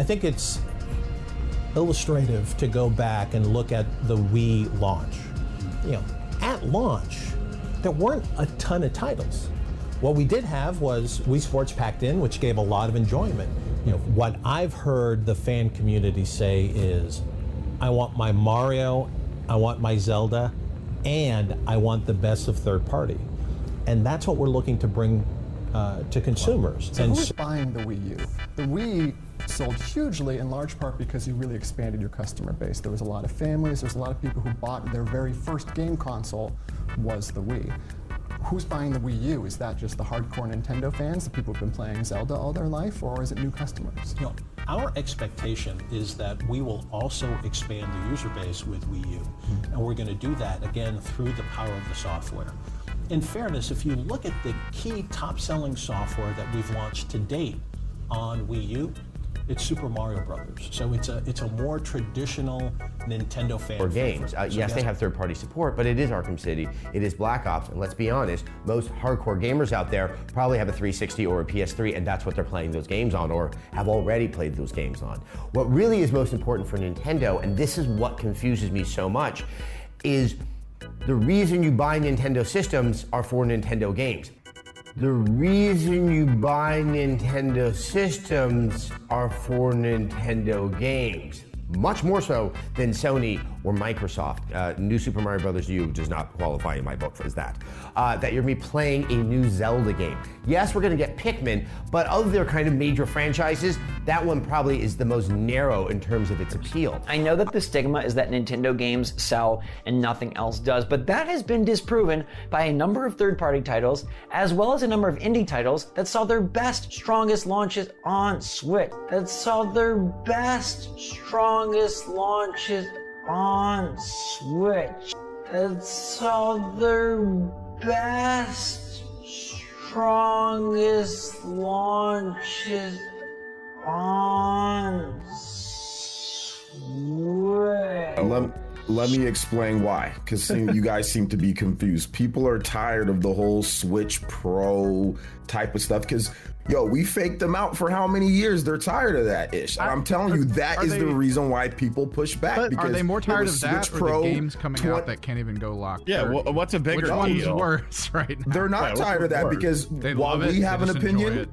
think it's illustrative to go back and look at the Wii launch. At launch, there weren't a ton of titles. What we did have was Wii Sports packed in, which gave a lot of enjoyment. What I've heard the fan community say is, I want my Mario, I want my Zelda, and I want the best of third party. And that's what we're looking to bring to consumers. So who's buying the Wii U? The Wii sold hugely in large part because you really expanded your customer base. There was a lot of families, there's a lot of people who bought their very first game console was the Wii. Who's buying the Wii U? Is that just the hardcore Nintendo fans, the people who've been playing Zelda all their life, or is it new customers? Our expectation is that we will also expand the user base with Wii U. And we're going to do that, again, through the power of the software. In fairness, if you look at the key top-selling software that we've launched to date on Wii U, it's Super Mario Brothers. So it's a more traditional Nintendo fan or games. Yes, they have third-party support, but it is Arkham City, it is Black Ops, and let's be honest, most hardcore gamers out there probably have a 360 or a PS3, and that's what they're playing those games on, or have already played those games on. What really is most important for Nintendo, and this is what confuses me so much, is the reason you buy Nintendo systems are for Nintendo games. The reason you buy Nintendo systems are for Nintendo games. Much more so than Sony or Microsoft. New Super Mario Bros. U does not qualify in my book as that. That you're going to be playing a new Zelda game. Yes, we're going to get Pikmin, but of their kind of major franchises, that one probably is the most narrow in terms of its appeal. I know that the stigma is that Nintendo games sell and nothing else does, but that has been disproven by a number of third-party titles, as well as a number of indie titles that saw their best, strongest launches on Switch, that saw their best, strongest launches on Switch, that saw their best, strongest launches on Switch. Let me explain why, because you guys seem to be confused. People are tired of the whole Switch Pro type of stuff, because we faked them out for how many years? They're tired of that ish. And I'm telling you, that is the reason why people push back. Because are they more tired of that, or the games coming out that can't even go locked? Yeah, what's a bigger deal? Which one's worse right now? They're not tired of that, because while we have an opinion,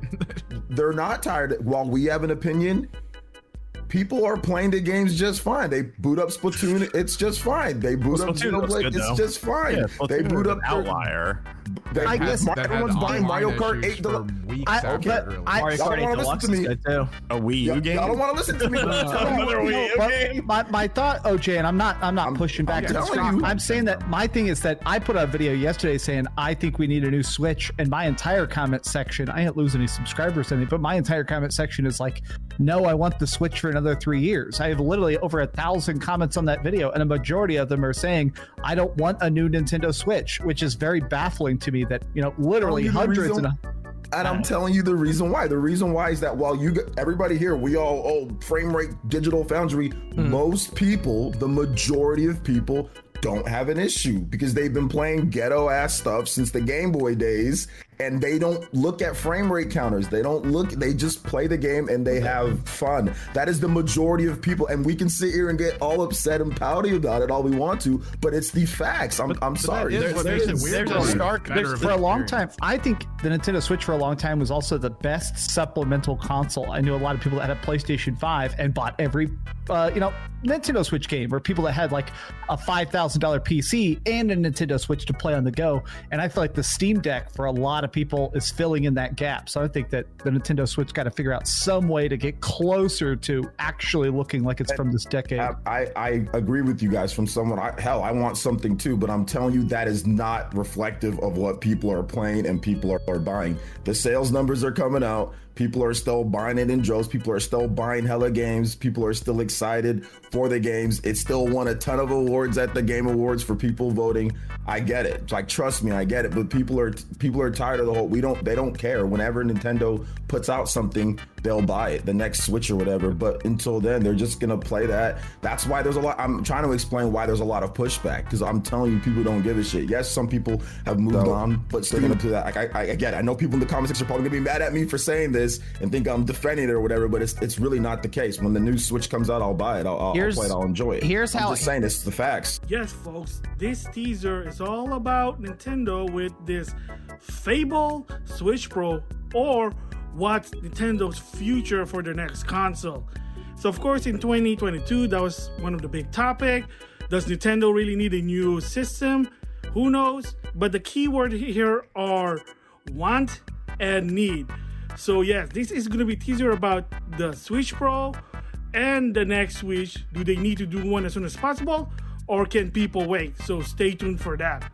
they're not tired. While we have an opinion, people are playing the games just fine. They boot up Splatoon, it's just fine. They boot up Xenoblade, it's just fine. Yeah, they boot up outlier. I guess everyone's buying Mario Kart 8 Deluxe. Mario Kart 8 Deluxe is good too. A Wii U game? I don't want to listen to me. Another Wii U game? My thought, OJ, and I'm not pushing back to the screen. I'm saying that my thing is that I put out a video yesterday saying I think we need a new Switch, and my entire comment section, I didn't lose any subscribers in it, but my entire comment section is like, no, I want the Switch for another 3 years. I have literally over 1,000 comments on that video, and a majority of them are saying I don't want a new Nintendo Switch, which is very baffling to me that, literally hundreds and I'm telling you the reason why. The reason why is that while everybody here, we all, frame rate, Digital Foundry, most people, the majority of people, don't have an issue because they've been playing ghetto ass stuff since the Game Boy days, and they don't look at frame rate counters. They just play the game and they have fun. That is the majority of people, and we can sit here and get all upset and pouty about it all we want to, but it's the facts. I'm sorry. For a long time, I think the Nintendo Switch for a long time was also the best supplemental console. I knew a lot of people that had a PlayStation 5 and bought every Nintendo Switch game, or people that had like a $5,000 PC and a Nintendo Switch to play on the go. And I feel like the Steam Deck for a lot of people is filling in that gap. So I think that the Nintendo Switch got to figure out some way to get closer to actually looking like it's from this decade. I agree with you guys. From someone, I want something too, but I'm telling you that is not reflective of what people are playing and people are buying. The sales numbers are coming out. People are still buying it in droves. People are still buying hella games. People are still excited for the games. It still won a ton of awards at the Game Awards for people voting. I get it. Like, trust me, I get it. But people are tired of the whole, they don't care. Whenever Nintendo puts out something, they'll buy it, the next Switch or whatever. But until then, they're just gonna play that. That's why there's a lot. I'm trying to explain why there's a lot of pushback, because I'm telling you, people don't give a shit. Yes, some people have moved on, but they're gonna do that. Like, I get it. I know people in the comment section are probably gonna be mad at me for saying this and think I'm defending it or whatever, but it's really not the case. When the new Switch comes out, I'll buy it. I'll play it. I'll enjoy it. Here's how. I'm just saying, it's the facts. Yes, folks, this teaser is all about Nintendo with this Fable Switch Pro, or what's Nintendo's future for their next console. So of course in 2022, that was one of the big topic. Does Nintendo really need a new system? Who knows? But the key word here are want and need. So yes, this is going to be a teaser about the Switch Pro and the next Switch. Do they need to do one as soon as possible, or can people wait? So stay tuned for that.